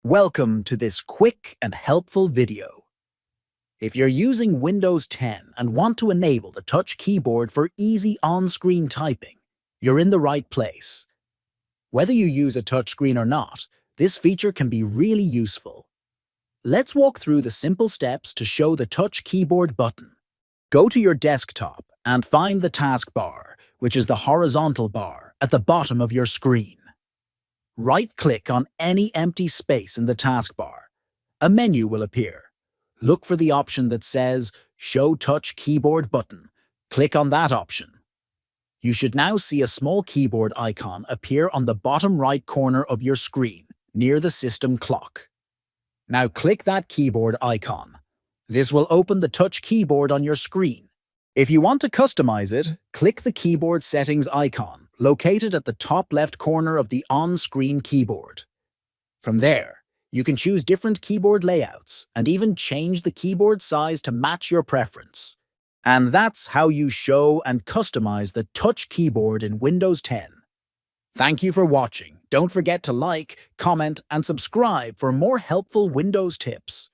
Welcome to this quick and helpful video. If you're using Windows 10 and want to enable the touch keyboard for easy on-screen typing, you're in the right place. Whether you use a touchscreen or not, this feature can be really useful. Let's walk through the simple steps to show the touch keyboard button. Go to your desktop and find the taskbar, which is the horizontal bar at the bottom of your screen. Right-click on any empty space in the taskbar. A menu will appear. Look for the option that says Show Touch Keyboard Button. Click on that option. You should now see a small keyboard icon appear on the bottom right corner of your screen, near the system clock. Now click that keyboard icon. This will open the touch keyboard on your screen. If you want to customize it, click the keyboard settings icon, located at the top left corner of the on-screen keyboard. From there, you can choose different keyboard layouts and even change the keyboard size to match your preference. And that's how you show and customize the touch keyboard in Windows 10. Thank you for watching. Don't forget to like, comment, and subscribe for more helpful Windows tips.